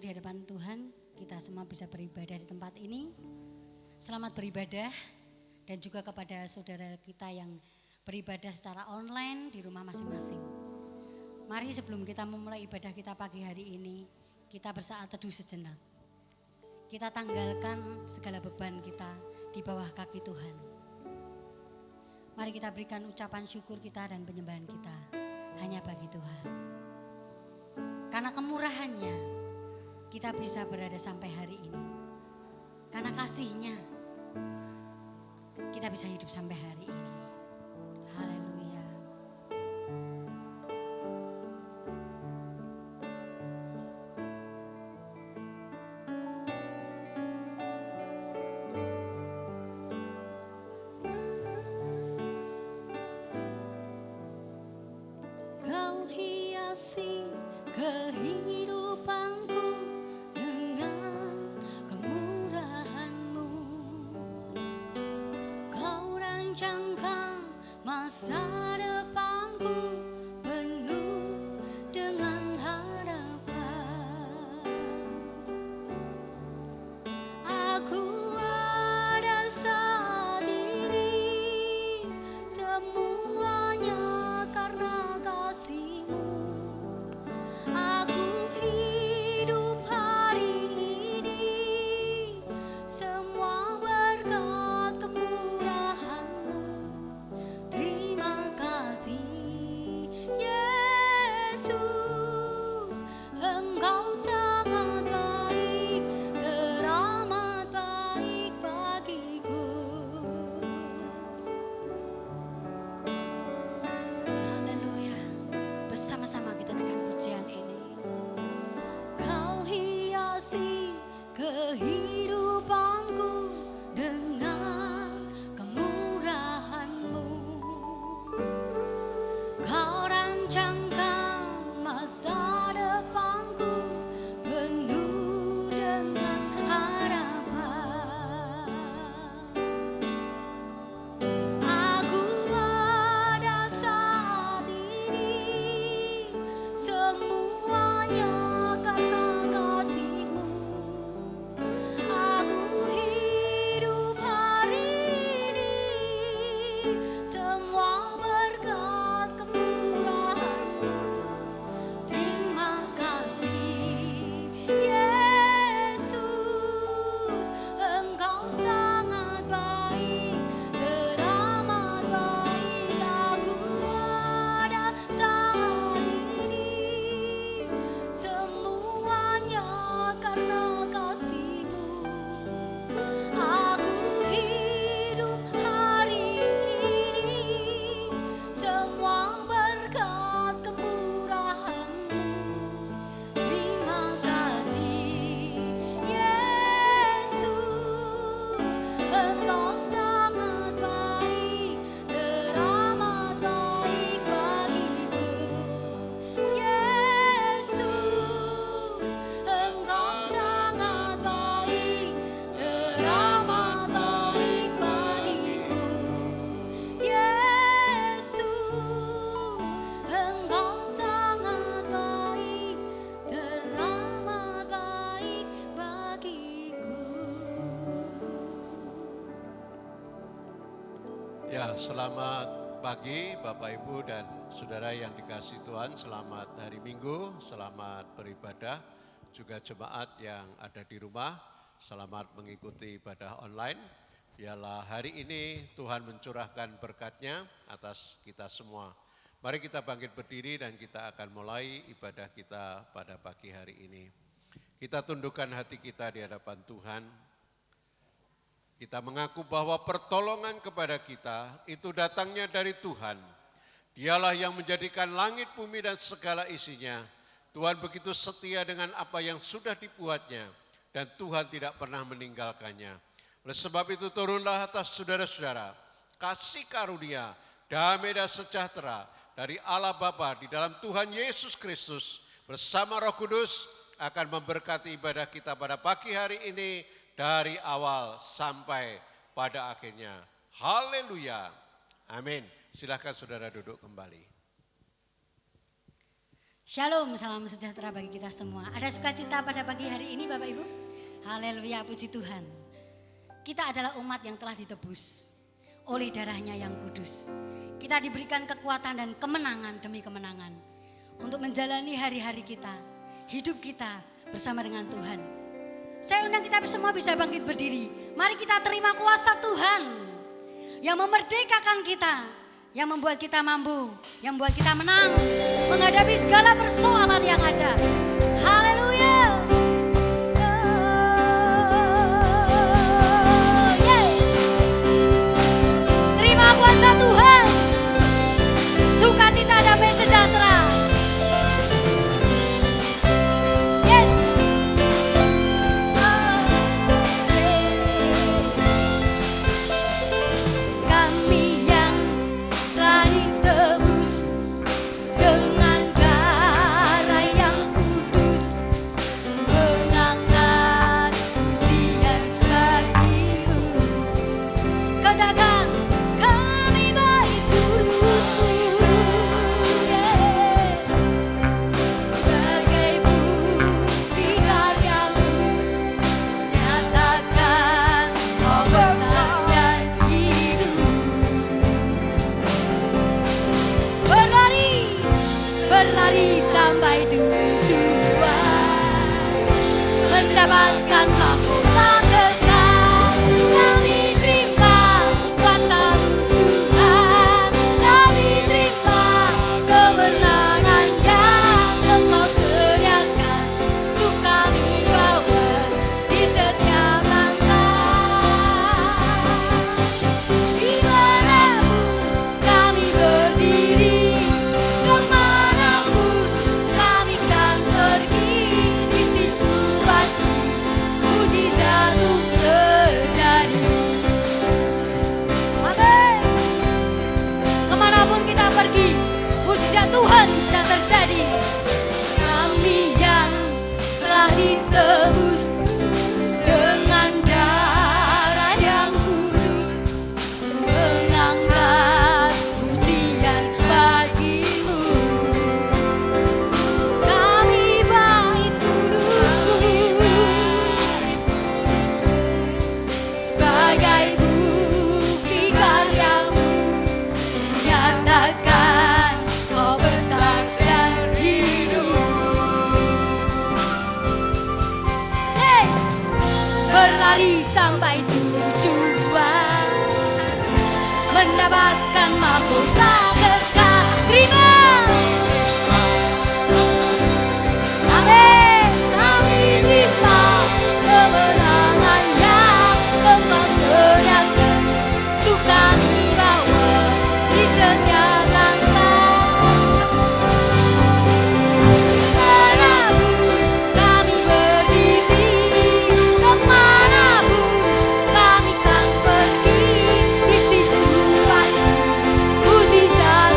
di hadapan Tuhan, kita semua bisa beribadah di tempat ini. Selamat beribadah dan juga kepada saudara kita yang beribadah secara online di rumah masing-masing. Mari sebelum kita memulai ibadah kita pagi hari ini, kita bersaat teduh sejenak. Kita tanggalkan segala beban kita di bawah kaki Tuhan. Mari kita berikan ucapan syukur kita dan penyembahan kita hanya bagi Tuhan. Karena kemurahannya kita bisa berada sampai hari ini. Karena kasihnya kita bisa hidup sampai hari ini. Haleluya. Kau hiasi kehidupanku dengan kemurahan-Mu. Kau rancangkan masa depanku penuh dengan harapan. Aku ada saat ini semuanya karena kasih-Mu. Aku hidup hari ini semua berkat kemurahan-Mu. Terima kasih Yesus, Engkau sangat baik, teramat baik bagiku. Haleluya. Bersama-sama kita naikkan pujian ini. Kau hiasi kehidupanku dengan kemurahan-Mu. Kau rancangkan masa depanku penuh dengan harapan. Aku ada saat ini semuanya karena kasih-Mu. Aku hidup hari ini semua berkat kemurahan-Mu. Terima kasih Yesus, Engkau sangat baik, teramat baik. Aku ada saat ini semuanya karena kasih-Mu. Aku hidup hari ini semua berkat kemurahan-Mu. Terima kasih Yesus, Engkau sangat baik, teramat baik bagiku. Yesus, Engkau sangat baik, teramat baik bagiku. Yesus, Engkau sangat baik, teramat baik bagiku. Ya, selamat pagi Bapak Ibu dan Saudara yang dikasihi Tuhan. Selamat hari Minggu, selamat beribadah. Juga jemaat yang ada di rumah, selamat mengikuti ibadah online. Biarlah hari ini Tuhan mencurahkan berkat-Nya atas kita semua. Mari kita bangkit berdiri dan kita akan mulai ibadah kita pada pagi hari ini. Kita tundukkan hati kita di hadapan Tuhan. Kita mengaku bahwa pertolongan kepada kita itu datangnya dari Tuhan. Dialah yang menjadikan langit, bumi dan segala isinya. Tuhan begitu setia dengan apa yang sudah dibuatnya dan Tuhan tidak pernah meninggalkannya. Oleh sebab itu turunlah atas saudara-saudara kasih karunia, damai dan sejahtera dari Allah Bapa di dalam Tuhan Yesus Kristus bersama Roh Kudus akan memberkati ibadah kita pada pagi hari ini dari awal sampai pada akhirnya. Haleluya. Amin. Silakan saudara duduk kembali. Shalom, salam sejahtera bagi kita semua. Ada sukacita pada pagi hari ini Bapak Ibu? Haleluya, puji Tuhan. Kita adalah umat yang telah ditebus oleh darahnya yang kudus. Kita diberikan kekuatan dan kemenangan demi kemenangan untuk menjalani hari-hari kita, hidup kita bersama dengan Tuhan. Saya undang kita semua bisa bangkit berdiri. Mari kita terima kuasa Tuhan yang memerdekakan kita, yang membuat kita mampu, yang membuat kita menang menghadapi segala persoalan yang ada. Haleluya. Terima kuasa Tuhan. Sukacita, damai sejahtera. Yes. Kami yang telah ditebus dengan darah yang kudus, menangkan ujian bagimu. Katakan, kami baik kudus-Mu, yes. Sebagai bukti karya-Mu, nyatakan Kau besar dan hidup. Berlari sampai tujuan, mendapatkan mahkota kekal. Kami terima kuasa-Mu Tuhan, kami terima kemenangan yang Engkau sediakan untuk kami bawa di setiap langkah. Dimanapun kami berdiri, kemanapun kami kan pergi, di situ pasti mujizat terjadi. Amin. Kemanapun kita pergi, mujizat Tuhan bisa terjadi. Kami yang telah ditebus dengan darah yang kudus, mengangkat pujian bagi-Mu. Kami baik kudus-Mu, sebagai bukti karya-Mu, nyatakan Kau besar dan hidup. Yes. Berlari sampai tujuan, mendapatkan mahkota kekal. Terima. Amin. Kami terima kemenangan yang Engkau sediakan untuk kami bawa di setiap langkah. Dimanapun kami berdiri, kemanapun kami kan pergi, di situ pasti mujizat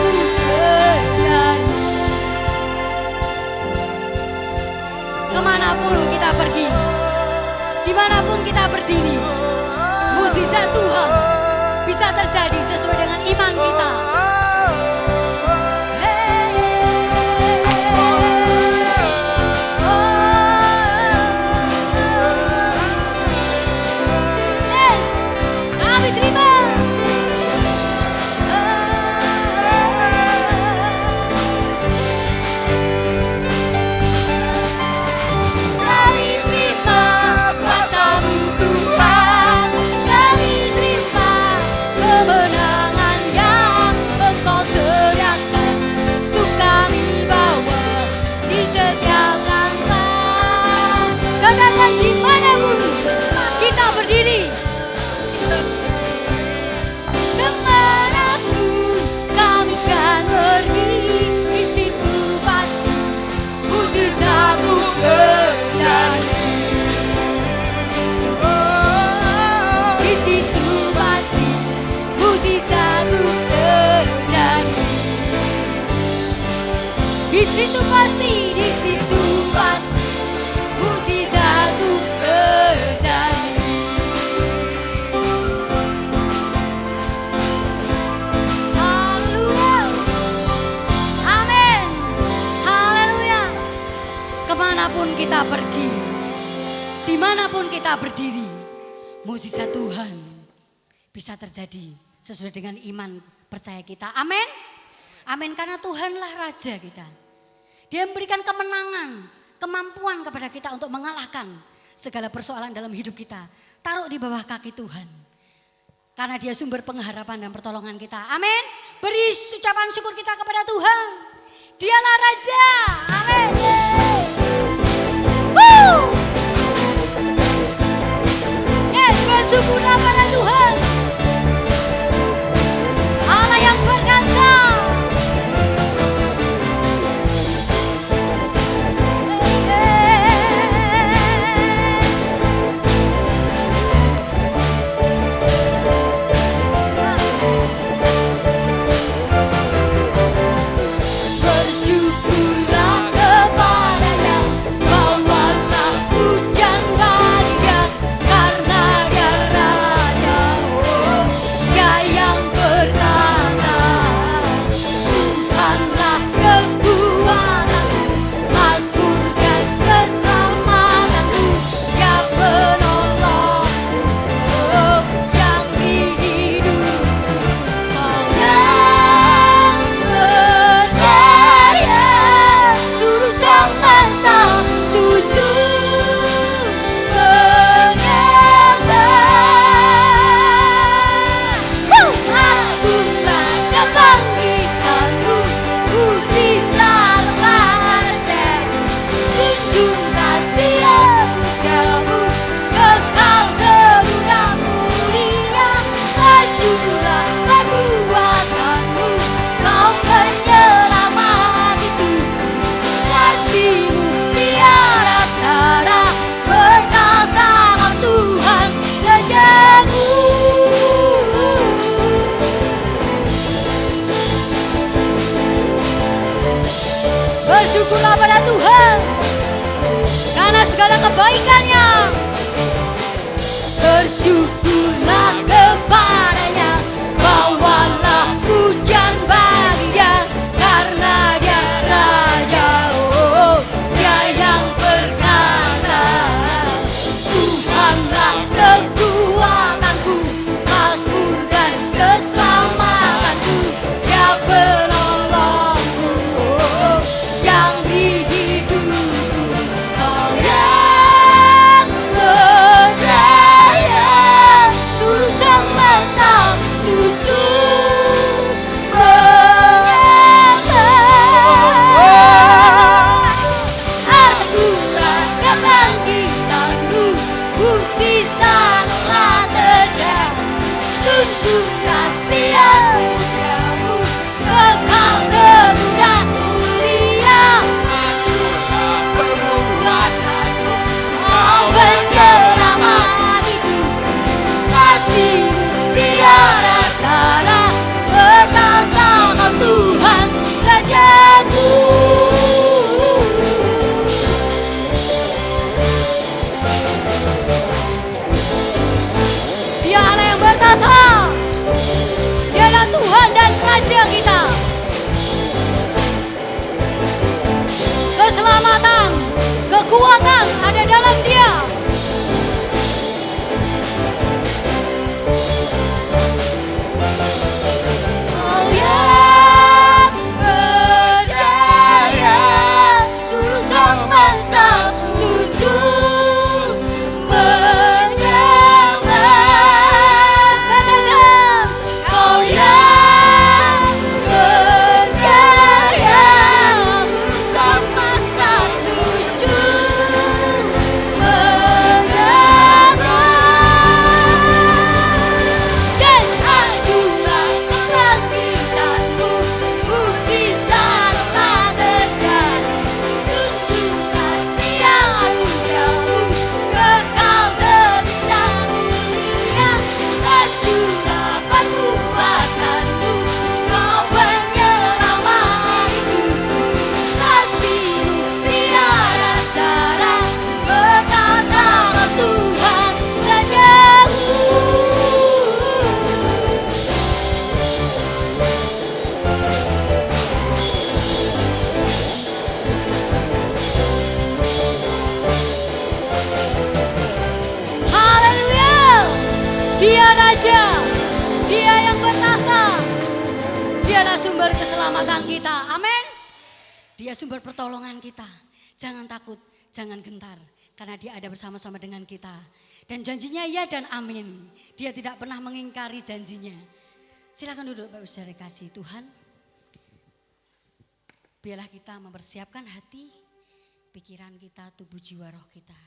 terjadi. Kemanapun kita pergi, dimanapun kita berdiri, mujizat Tuhan bisa terjadi sesuai dengan iman kita. Yes, kami terima. Kami terima kuasa-Mu Tuhan, kami terima kemenangan yang Engkau sediakan untuk kami bawa di setiap langkah. Katakan, dimanapun kita berdiri, kemanapun kami kan pergi, di situ pasti mujizat-Mu terjadi. Di situ pasti mujizat-Mu terjadi. Di situ pasti, di situ pasti mujizat-Mu terjadi. Haleluya. Amin. Haleluya. Kemanapun kita pergi, dimanapun kita berdiri, mukjizat Tuhan bisa terjadi sesuai dengan iman percaya kita. Amin. Amin, karena Tuhanlah Raja kita. Dia memberikan kemenangan, kemampuan kepada kita untuk mengalahkan segala persoalan dalam hidup kita. Taruh di bawah kaki Tuhan. Karena Dia sumber pengharapan dan pertolongan kita. Amin. Beri ucapan syukur kita kepada Tuhan. Dialah Raja. Amin. Yes, bersyukurlah pada Tuhan. Allah yang berkuasa. Bersyukurlah pada Tuhan karena segala kebaikannya. Bersyukurlah kepadanya, bawalah pujian bagi Dia karena Dia Raja, oh Dia yang perkasa. Tuhanlah kekuatanku, mazmur dan keselamatanku, Dia penolongku, oh, yang di hidupku. Kau yang percaya, seluruh semesta sujud menyembah. Akulah kebangkitanmu, mukjizat telah terjadi. Tunjuk kasih anugerahmu, kekal semudah mulia. Akulah perbuatanmu, Kau menyelamat hidupku. Kasih-Mu tiada tara, berkata Kau Tuhan Rajaku. Dia Allah yang bertata. Dialah Tuhan dan Raja kita. Keselamatan, kekuatan ada dalam Dia. Kau yang percaya, seluruh semesta sujud menyembah. Katakan, Kau yang percaya, seluruh semesta sujud raja, Dia yang bertahta. Dialah sumber keselamatan kita. Amin. Dia sumber pertolongan kita. Jangan takut, jangan gentar. Karena Dia ada bersama-sama dengan kita. Dan janjinya ya dan amin. Dia tidak pernah mengingkari janjinya. Silakan duduk Bapak Saudara kasih Tuhan. Biarlah kita mempersiapkan hati, pikiran kita, tubuh jiwa roh kita.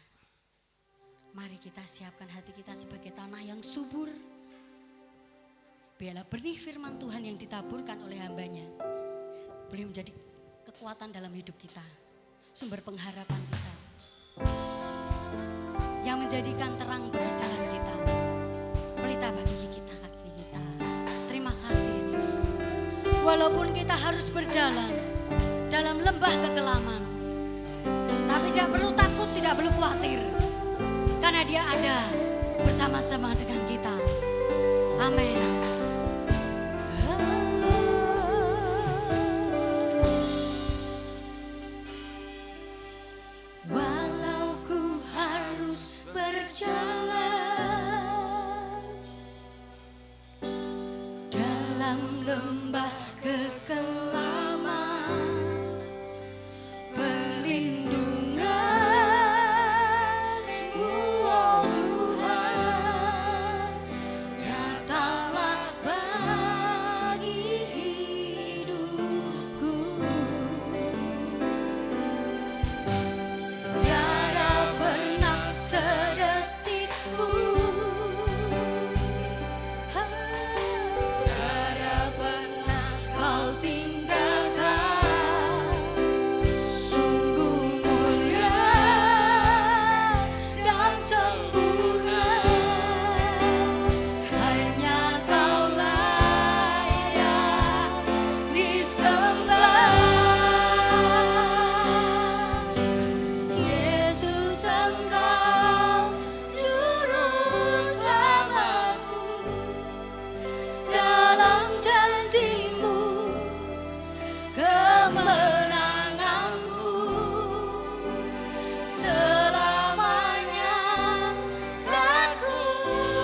Mari kita siapkan hati kita sebagai tanah yang subur. Biarlah benih firman Tuhan yang ditaburkan oleh hambanya boleh menjadi kekuatan dalam hidup kita. Sumber pengharapan kita. Yang menjadikan terang bagi jalan kita. Pelita bagi kita, kaki kita. Terima kasih Yesus. Walaupun kita harus berjalan dalam lembah kekelaman. Tapi tidak perlu takut, tidak perlu khawatir. Karena Dia ada bersama-sama dengan kita. Amin. Lembah kekelaman, perlindungan-Mu, oh Tuhan, nyatalah bagi hidupku. Tiada pernah sedetik pun Kau tinggalkan, sungguh mulia dan sempurna. Hanya Kau layak disembah. Yesus, Engkau juru selamatku, dalam janji-Mu kemenanganku selamanya kan ku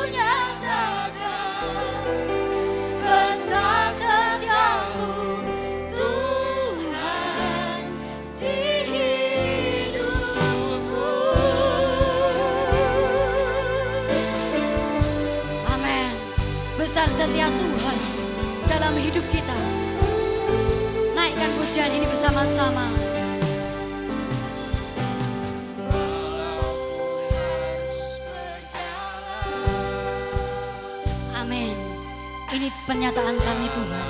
nyatakan besar setiamu Tuhan di hidupku. Amin. Besar setia Tuhan dalam hidup kita. Naikkan pujian ini bersama-sama. Amin. Ini pernyataan kami Tuhan.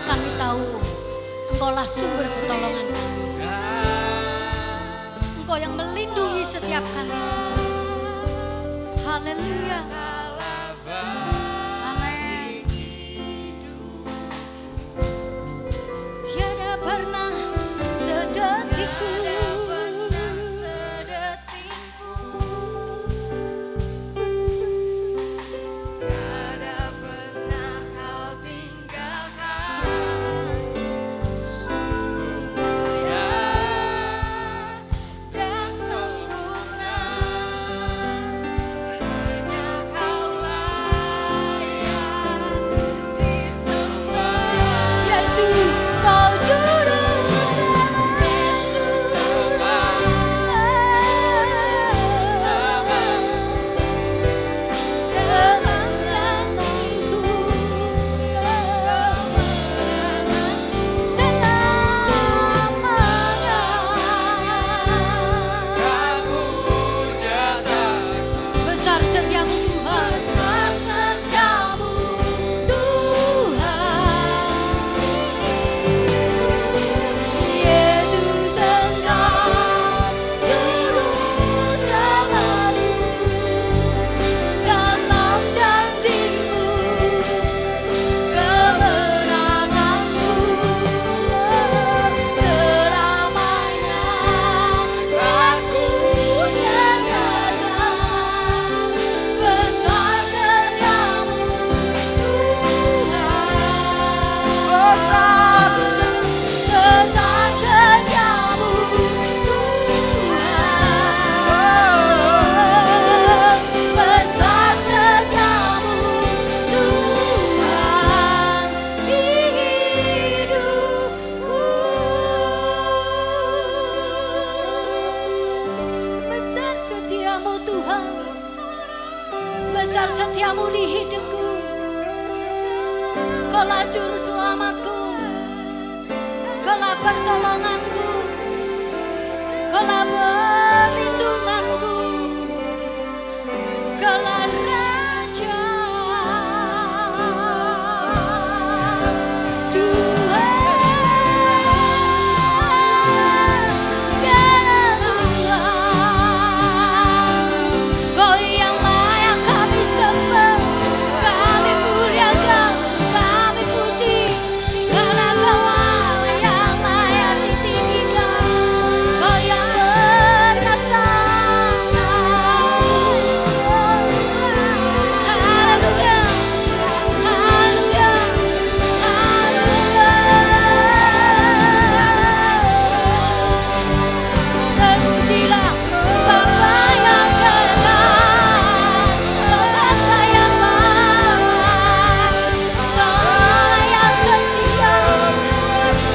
Kami tahu Engkaulah sumber pertolongan kami. Engkau yang melindungi setiap kami. Haleluya. Pernah sedetik pun tiada pernah Kau tinggalkan, sungguh mulia dan sempurna. Hanya Kau layak disembah. Yesus, Kau juru Kaulah juru selamatku, Kaulah pertolonganku, Kaulah perlindunganku, Kaulah Raja. Kau yang layak kami sembah, kami muliakan, kami puji, karena Kau Allah yang layak ditinggikan, Kau yang perkasa. Haleluya, haleluya, haleluya. Terpujilah Bapa yang kekal, Kau Bapa yang baik, Kau Allah yang setia,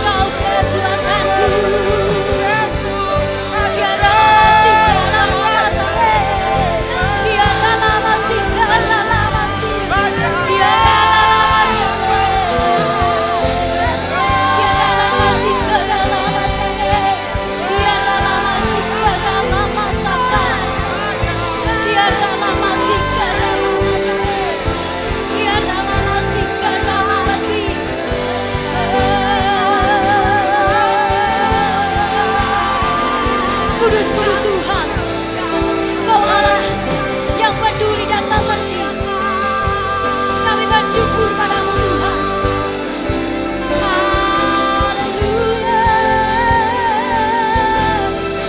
Kau kekuatanku. Biarlah segala masa, biarlah lama segala lama sih, biarlah lama segala lama sih, biarlah lama segala lama saka, biarlah lama segala lama saka, biarlah lama segala lama sih. Kudus, kudus Tuhan, Kau Allah yang peduli dan mengerti. Kami bersyukur padamu Tuhan. Haleluya,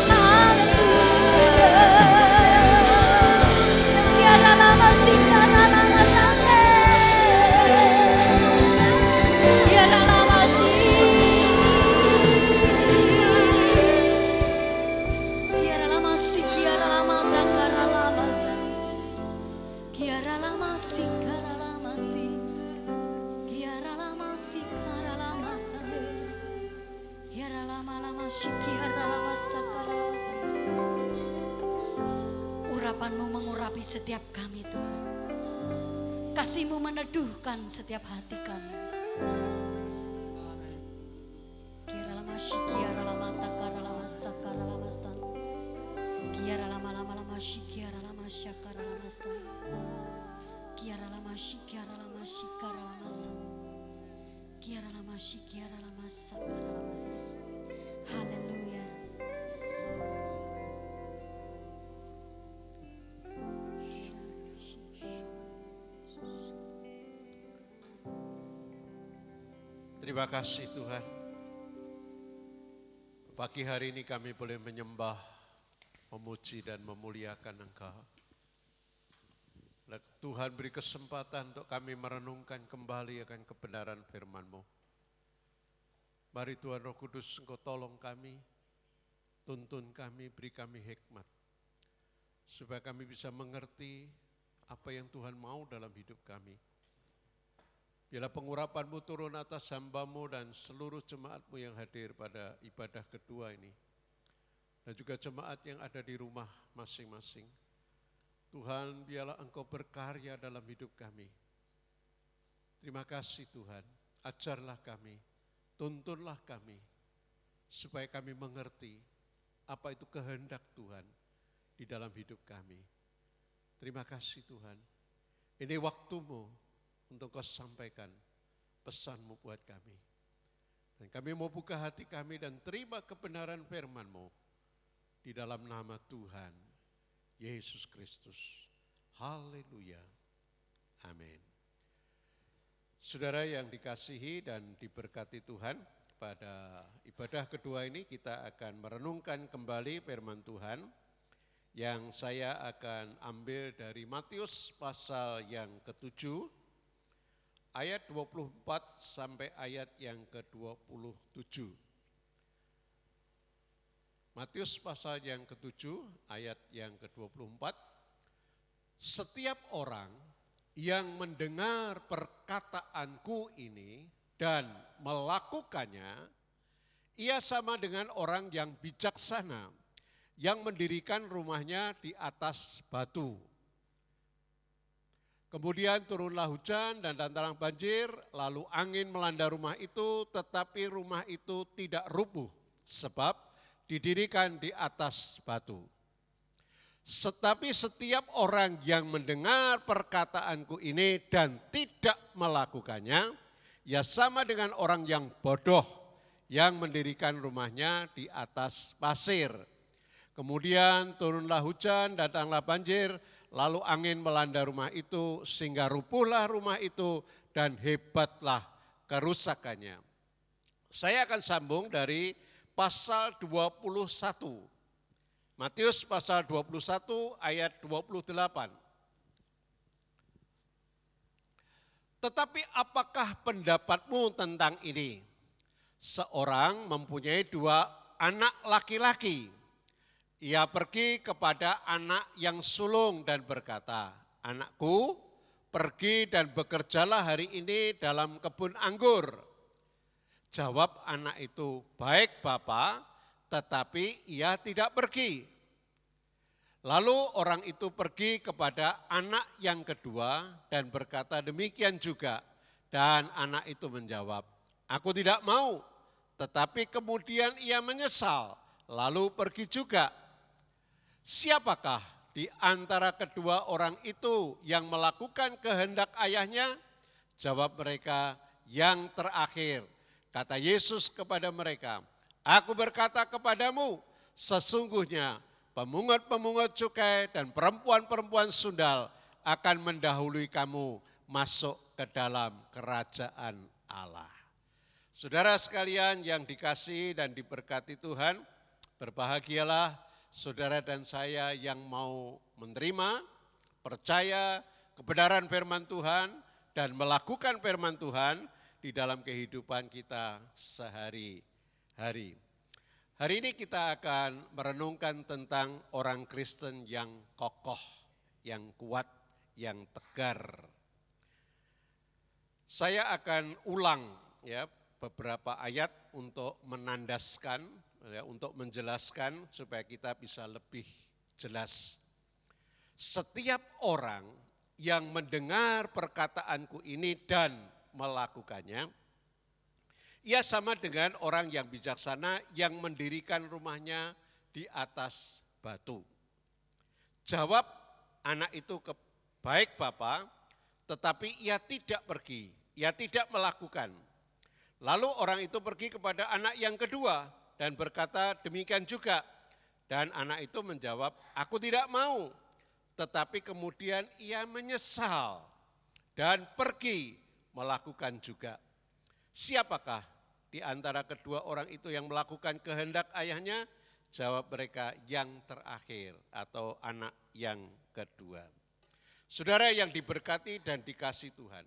haleluya. Biarlah lama segala lama saka, biarlah lama Kiara lama si kiara lama takara lama sa, kiara lama si kara lama si, kiara lama si kara lama sa, kiara lama si kiara lama sakara lama sa. Urapan-Mu mengurapi setiap kami Tuhan, kasih-Mu meneduhkan setiap hati kami. Kiara lama si kiara lama takara lama sakara lama sa, kiara lama si kiara lama syakara lama sa, kiara lama si kiara lama syakara lama sa, kiara lama si kiara lama sakara lama sa. Haleluya. Terima kasih Tuhan. Pagi hari ini kami boleh menyembah, memuji dan memuliakan Engkau. Tuhan beri kesempatan untuk kami merenungkan kembali akan kebenaran firman-Mu. Mari Tuhan Roh Kudus Engkau tolong kami, tuntun kami, beri kami hikmat. Supaya kami bisa mengerti apa yang Tuhan mau dalam hidup kami. Biarlah pengurapan-Mu turun atas hamba-Mu dan seluruh jemaat-Mu yang hadir pada ibadah kedua ini. Dan juga jemaat yang ada di rumah masing-masing. Tuhan, biarlah Engkau berkarya dalam hidup kami. Terima kasih Tuhan, ajarlah kami, tuntunlah kami, supaya kami mengerti apa itu kehendak Tuhan di dalam hidup kami. Terima kasih Tuhan, ini waktu-Mu untuk Kau sampaikan pesan-Mu buat kami. Dan kami mau buka hati kami dan terima kebenaran firman-Mu di dalam nama Tuhan Yesus Kristus. Haleluya. Amin. Saudara yang dikasihi dan diberkati Tuhan, pada ibadah kedua ini kita akan merenungkan kembali firman Tuhan yang saya akan ambil dari Matius pasal yang ke-7 ayat 24 sampai ayat yang ke-27. Matius pasal yang ke-7 ayat yang ke-24. Setiap orang yang mendengar perkataanku ini dan melakukannya, ia sama dengan orang yang bijaksana yang mendirikan rumahnya di atas batu. Kemudian turunlah hujan dan datanglah banjir, lalu angin melanda rumah itu, tetapi rumah itu tidak rubuh, sebab didirikan di atas batu. Tetapi setiap orang yang mendengar perkataanku ini dan tidak melakukannya, ya sama dengan orang yang bodoh yang mendirikan rumahnya di atas pasir. Kemudian turunlah hujan, datanglah banjir, lalu angin melanda rumah itu sehingga rubuhlah rumah itu dan hebatlah kerusakannya. Saya akan sambung dari pasal 21. Matius pasal 21 ayat 28. Tetapi apakah pendapatmu tentang ini? Seorang mempunyai 2 anak laki-laki. Ia pergi kepada anak yang sulung dan berkata, "Anakku, pergi dan bekerjalah hari ini dalam kebun anggur." Jawab anak itu, "Baik Bapa," tetapi ia tidak pergi. Lalu orang itu pergi kepada anak yang kedua dan berkata demikian juga. Dan anak itu menjawab, "Aku tidak mau." Tetapi kemudian ia menyesal, lalu pergi juga. Siapakah di antara kedua orang itu yang melakukan kehendak ayahnya? Jawab mereka, "Yang terakhir." Kata Yesus kepada mereka, "Aku berkata kepadamu, sesungguhnya pemungut-pemungut cukai dan perempuan-perempuan sundal akan mendahului kamu masuk ke dalam kerajaan Allah." Saudara sekalian yang dikasihi dan diberkati Tuhan, berbahagialah saudara dan saya yang mau menerima, percaya kebenaran firman Tuhan dan melakukan firman Tuhan di dalam kehidupan kita sehari-hari. Hari ini kita akan merenungkan tentang orang Kristen yang kokoh, yang kuat, yang tegar. Saya akan ulang ya beberapa ayat untuk menandaskan, ya, untuk menjelaskan supaya kita bisa lebih jelas. Setiap orang yang mendengar perkataanku ini dan melakukannya, ia sama dengan orang yang bijaksana yang mendirikan rumahnya di atas batu. Jawab anak itu, "Baik Bapa," tetapi ia tidak pergi, ia tidak melakukan. Lalu orang itu pergi kepada anak yang kedua dan berkata demikian juga. Dan anak itu menjawab, "Aku tidak mau." Tetapi kemudian ia menyesal dan pergi melakukan juga. Siapakah di antara kedua orang itu yang melakukan kehendak ayahnya? Jawab mereka, "Yang terakhir," atau anak yang kedua. Saudara yang diberkati dan dikasihi Tuhan,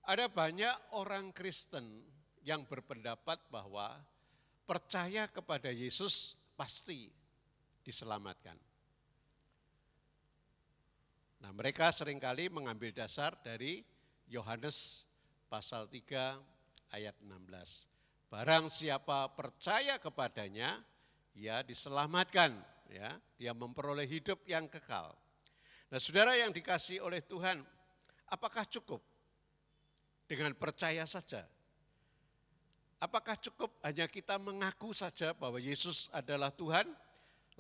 ada banyak orang Kristen yang berpendapat bahwa percaya kepada Yesus pasti diselamatkan. Nah, mereka seringkali mengambil dasar dari Yohanes pasal 3 ayat 16. Barang siapa percaya kepadanya, ia diselamatkan, ya, dia memperoleh hidup yang kekal. Nah, saudara yang dikasihi oleh Tuhan, apakah cukup dengan percaya saja? Apakah cukup hanya kita mengaku saja bahwa Yesus adalah Tuhan,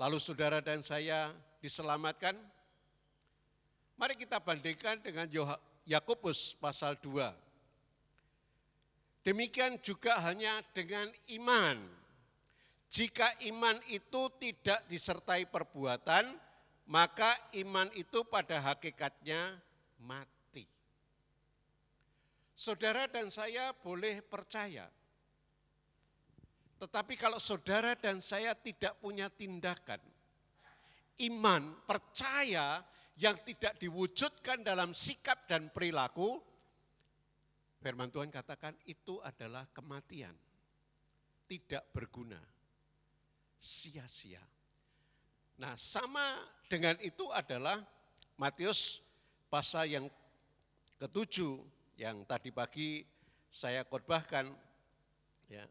lalu saudara dan saya diselamatkan? Mari kita bandingkan dengan Yakobus pasal 2. Demikian juga hanya dengan iman. Jika iman itu tidak disertai perbuatan, maka iman itu pada hakikatnya mati. Saudara dan saya boleh percaya. Tetapi kalau saudara dan saya tidak punya tindakan, iman, percaya yang tidak diwujudkan dalam sikap dan perilaku, firman Tuhan katakan itu adalah kematian, tidak berguna, sia-sia. Nah, sama dengan itu adalah Matius pasal yang ke-7 yang tadi pagi saya khotbahkan. Ya.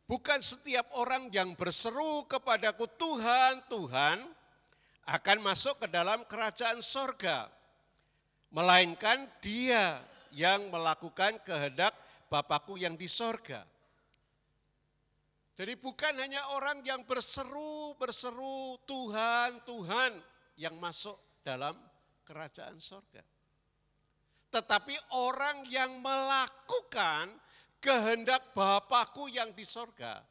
Bukan setiap orang yang berseru kepadaku, "Tuhan, Tuhan," akan masuk ke dalam kerajaan sorga, melainkan dia yang melakukan kehendak Bapakku yang di sorga. Jadi bukan hanya orang yang berseru Tuhan, Tuhan yang masuk dalam kerajaan sorga. Tetapi orang yang melakukan kehendak Bapakku yang di sorga,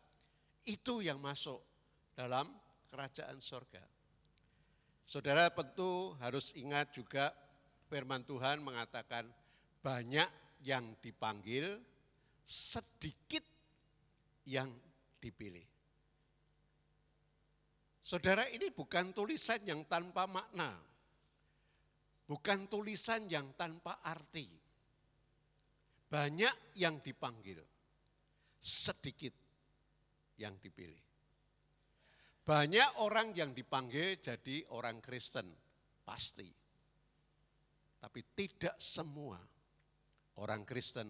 itu yang masuk dalam kerajaan sorga. Saudara tentu harus ingat juga firman Tuhan mengatakan banyak yang dipanggil, sedikit yang dipilih. Saudara, ini bukan tulisan yang tanpa makna. Bukan tulisan yang tanpa arti. Banyak yang dipanggil, sedikit yang dipilih. Banyak orang yang dipanggil jadi orang Kristen, pasti. Tapi tidak semua orang Kristen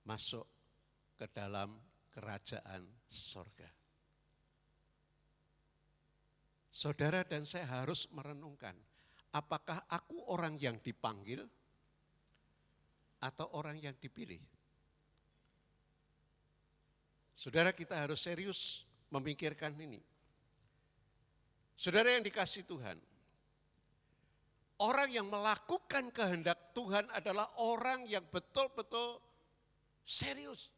masuk ke dalam kerajaan sorga. Saudara dan saya harus merenungkan, apakah aku orang yang dipanggil atau orang yang dipilih? Saudara, kita harus serius memikirkan ini. Saudara yang dikasihi Tuhan, orang yang melakukan kehendak Tuhan adalah orang yang betul-betul serius.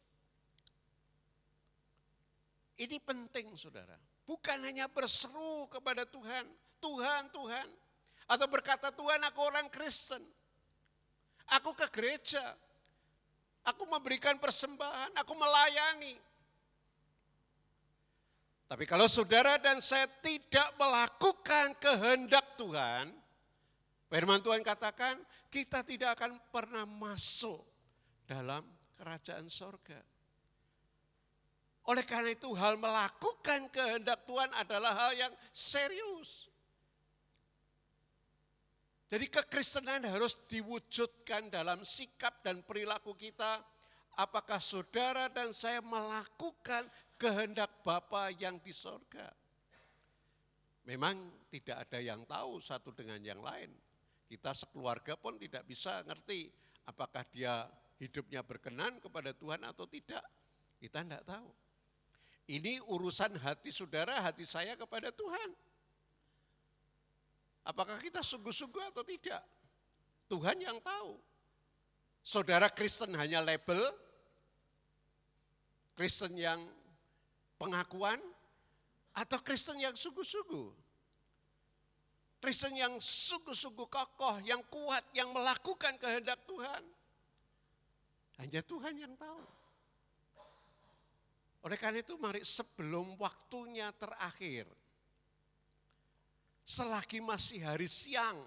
Ini penting, saudara. Bukan hanya berseru kepada Tuhan, Tuhan, Tuhan. Atau berkata, Tuhan, aku orang Kristen. Aku ke gereja. Aku memberikan persembahan, aku melayani. Tapi kalau saudara dan saya tidak melakukan kehendak Tuhan, firman Tuhan katakan, kita tidak akan pernah masuk dalam kerajaan sorga. Oleh karena itu hal melakukan kehendak Tuhan adalah hal yang serius. Jadi kekristenan harus diwujudkan dalam sikap dan perilaku kita. Apakah saudara dan saya melakukan kehendak Bapa yang di sorga? Memang tidak ada yang tahu satu dengan yang lain. Kita sekeluarga pun tidak bisa ngerti apakah dia hidupnya berkenan kepada Tuhan atau tidak. Kita tidak tahu. Ini urusan hati saudara, hati saya kepada Tuhan. Apakah kita sungguh-sungguh atau tidak? Tuhan yang tahu. Saudara Kristen hanya label, Kristen yang pengakuan, atau Kristen yang sungguh-sungguh. Kristen yang sungguh-sungguh kokoh, yang kuat, yang melakukan kehendak Tuhan. Hanya Tuhan yang tahu. Oleh karena itu mari sebelum waktunya terakhir, selagi masih hari siang,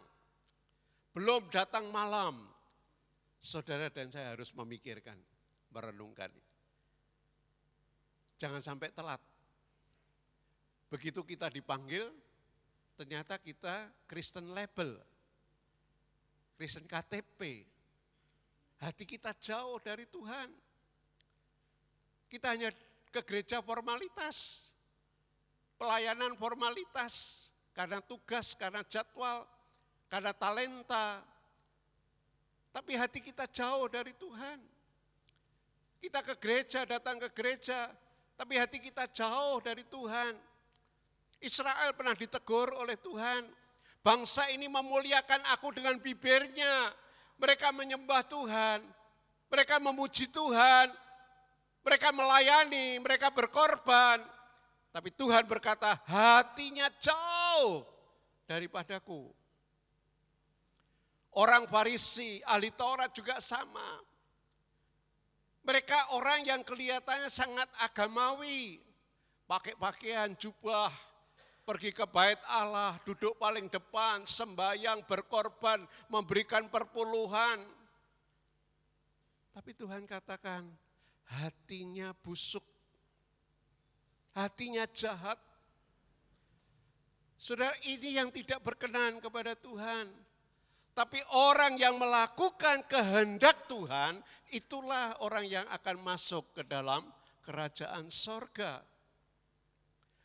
belum datang malam, saudara dan saya harus memikirkan, merenungkan. Jangan sampai telat. Begitu kita dipanggil, ternyata kita Kristen label, Kristen KTP. Hati kita jauh dari Tuhan. Kita hanya ke gereja formalitas, pelayanan formalitas, karena tugas, karena jadwal, karena talenta. Tapi hati kita jauh dari Tuhan. Kita ke gereja, datang ke gereja, tapi hati kita jauh dari Tuhan. Israel pernah ditegur oleh Tuhan. Bangsa ini memuliakan aku dengan bibirnya. Mereka menyembah Tuhan, mereka memuji Tuhan, mereka melayani, mereka berkorban. Tapi Tuhan berkata, hatinya jauh daripadaku. Orang Farisi, ahli Taurat juga sama. Mereka orang yang kelihatannya sangat agamawi. Pakai pakaian jubah, pergi ke bait Allah, duduk paling depan, sembahyang, berkorban, memberikan perpuluhan. Tapi Tuhan katakan, hatinya busuk, hatinya jahat. Saudara, ini yang tidak berkenan kepada Tuhan. Tapi orang yang melakukan kehendak Tuhan, itulah orang yang akan masuk ke dalam kerajaan sorga.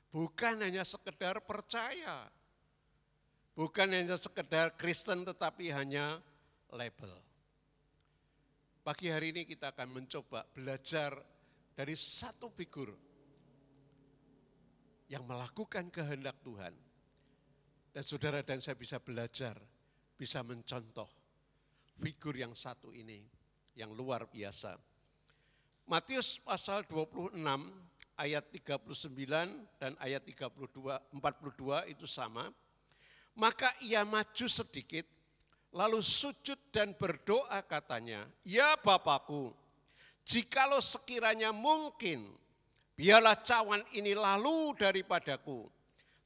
Bukan hanya sekedar percaya, bukan hanya sekedar Kristen tetapi hanya label. Pagi hari ini kita akan mencoba belajar dari satu figur yang melakukan kehendak Tuhan. Dan saudara dan saya bisa belajar, bisa mencontoh figur yang satu ini, yang luar biasa. Matius pasal 26 ayat 39 dan ayat 42 itu sama. Maka ia maju sedikit, lalu sujud dan berdoa katanya, "Ya Bapakku, jikalau sekiranya mungkin, biarlah cawan ini lalu daripadaku.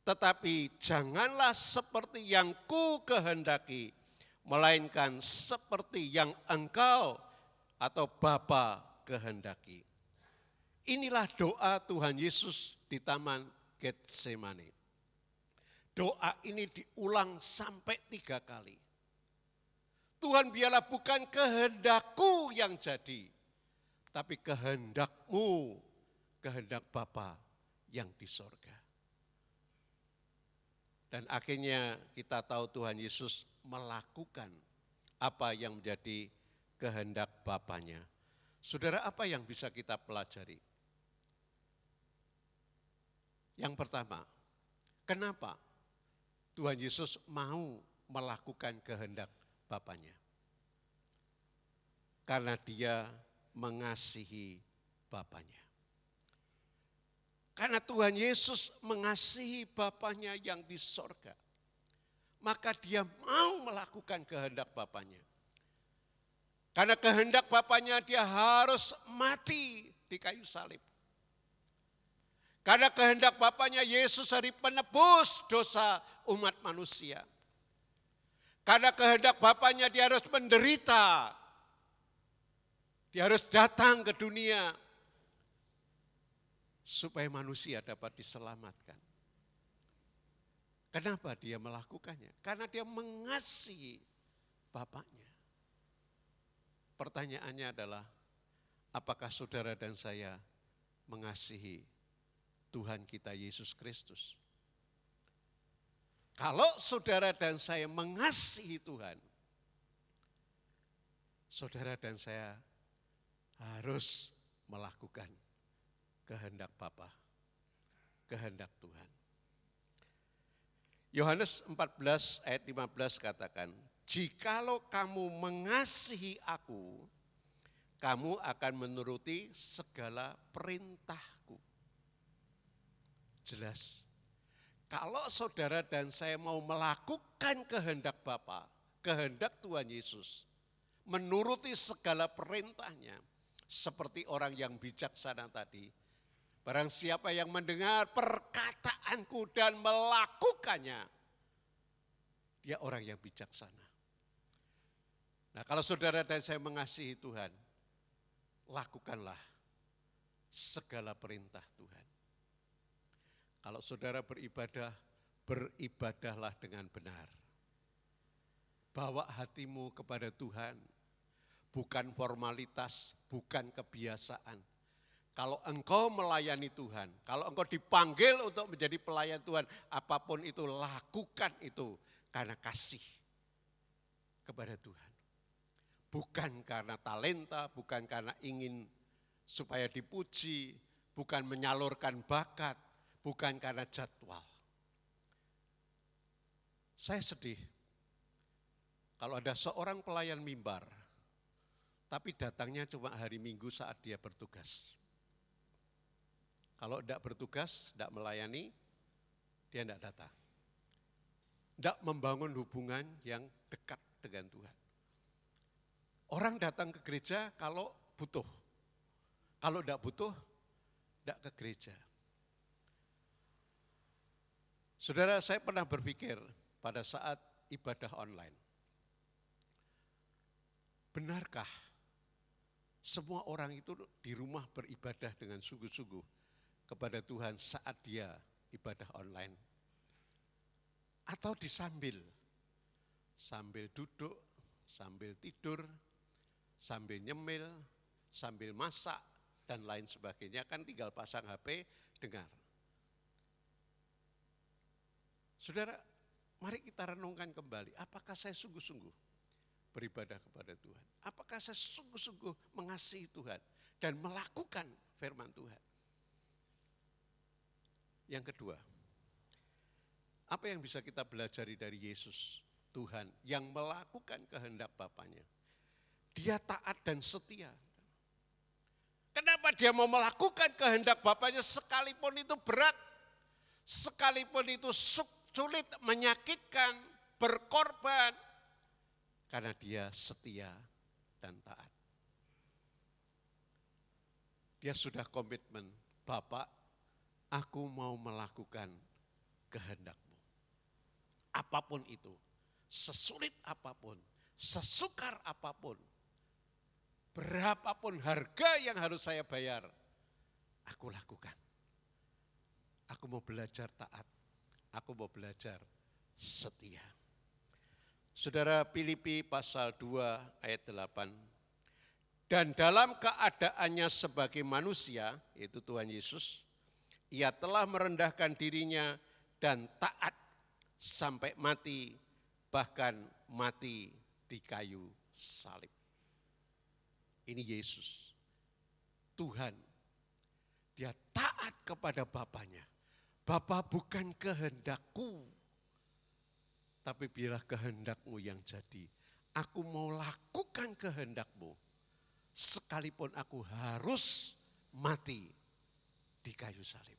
Tetapi janganlah seperti yang ku kehendaki, melainkan seperti yang Engkau atau Bapa kehendaki." Inilah doa Tuhan Yesus di Taman Getsemani. Doa ini diulang sampai 3 kali. Tuhan, biarlah bukan kehendakku yang jadi, tapi kehendakmu, kehendak Bapa yang di sorga. Dan akhirnya kita tahu Tuhan Yesus melakukan apa yang menjadi kehendak Bapanya. Saudara, apa yang bisa kita pelajari? Yang pertama, kenapa Tuhan Yesus mau melakukan kehendak Bapanya? Karena dia mengasihi Bapanya. Karena Tuhan Yesus mengasihi Bapanya yang di sorga, maka dia mau melakukan kehendak Bapanya. Karena kehendak Bapanya dia harus mati di kayu salib. Karena kehendak Bapanya Yesus hari penebus dosa umat manusia. Karena kehendak Bapanya dia harus menderita. Dia harus datang ke dunia supaya manusia dapat diselamatkan. Kenapa dia melakukannya? Karena dia mengasihi Bapaknya. Pertanyaannya adalah, apakah saudara dan saya mengasihi Tuhan kita Yesus Kristus? Kalau saudara dan saya mengasihi Tuhan, saudara dan saya harus melakukan kehendak Bapa, kehendak Tuhan. Yohanes 14 ayat 15 katakan, "Jikalau kamu mengasihi aku, kamu akan menuruti segala perintahku." Jelas. Kalau saudara dan saya mau melakukan kehendak Bapa, kehendak Tuhan Yesus, menuruti segala perintahnya, seperti orang yang bijaksana tadi, barang siapa yang mendengar perkataanku dan melakukannya, dia orang yang bijaksana. Nah, kalau saudara dan saya mengasihi Tuhan, lakukanlah segala perintah Tuhan. Kalau saudara beribadah, beribadahlah dengan benar. Bawa hatimu kepada Tuhan, bukan formalitas, bukan kebiasaan. Kalau engkau melayani Tuhan, kalau engkau dipanggil untuk menjadi pelayan Tuhan, apapun itu, lakukan itu karena kasih kepada Tuhan. Bukan karena talenta, bukan karena ingin supaya dipuji, bukan menyalurkan bakat, bukan karena jadwal. Saya sedih kalau ada seorang pelayan mimbar, tapi datangnya cuma hari Minggu saat dia bertugas. Kalau tidak bertugas, tidak melayani, dia tidak datang. Tidak membangun hubungan yang dekat dengan Tuhan. Orang datang ke gereja kalau butuh. Kalau tidak butuh, tidak ke gereja. Saudara, saya pernah berpikir pada saat ibadah online, benarkah semua orang itu di rumah beribadah dengan sungguh-sungguh kepada Tuhan saat dia ibadah online? Atau sambil duduk, sambil tidur, sambil nyemil, sambil masak, dan lain sebagainya, kan tinggal pasang HP, dengar. Saudara, mari kita renungkan kembali, apakah saya sungguh-sungguh beribadah kepada Tuhan? Apakah saya sungguh-sungguh mengasihi Tuhan dan melakukan firman Tuhan? Yang kedua, apa yang bisa kita belajari dari Yesus Tuhan yang melakukan kehendak Bapaknya? Dia taat dan setia. Kenapa dia mau melakukan kehendak Bapaknya sekalipun itu berat, sekalipun itu sulit, menyakitkan, berkorban? Karena dia setia dan taat. Dia sudah komitmen, Bapak, aku mau melakukan kehendak-Mu. Apapun itu, sesulit apapun, sesukar apapun, berapapun harga yang harus saya bayar, aku lakukan. Aku mau belajar taat, aku mau belajar setia. Saudara, Filipi pasal 2 ayat 8. Dan dalam keadaannya sebagai manusia, yaitu Tuhan Yesus, Ia telah merendahkan dirinya dan taat sampai mati, bahkan mati di kayu salib. Ini Yesus, Tuhan. Dia taat kepada Bapaknya. Bapa, bukan kehendakku, tapi biarlah kehendak-Mu yang jadi. Aku mau lakukan kehendak-Mu, sekalipun aku harus mati di kayu salib.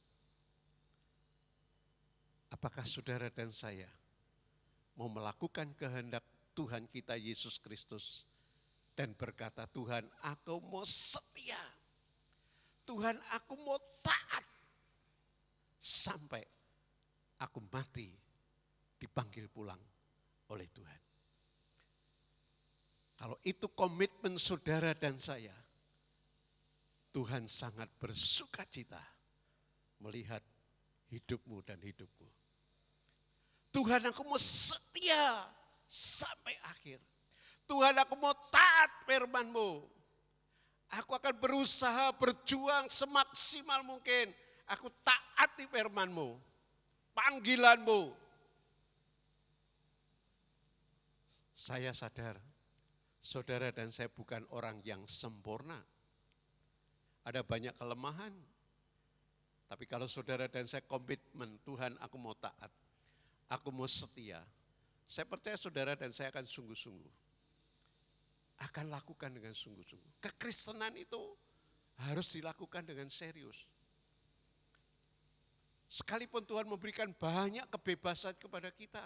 Apakah saudara dan saya mau melakukan kehendak Tuhan kita Yesus Kristus dan berkata, Tuhan, aku mau setia, Tuhan, aku mau taat sampai aku mati dipanggil pulang oleh Tuhan. Kalau itu komitmen saudara dan saya, Tuhan sangat bersuka cita melihat hidupmu dan hidupku. Tuhan, aku mau setia sampai akhir. Tuhan, aku mau taat firman-Mu. Aku akan berusaha berjuang semaksimal mungkin. Aku taati firman-Mu, panggilan-Mu. Saya sadar, saudara dan saya bukan orang yang sempurna. Ada banyak kelemahan. Tapi kalau saudara dan saya komitmen, Tuhan, aku mau taat, aku mau setia. Saya percaya saudara dan saya akan sungguh-sungguh. Akan lakukan dengan sungguh-sungguh. Kekristenan itu harus dilakukan dengan serius. Sekalipun Tuhan memberikan banyak kebebasan kepada kita.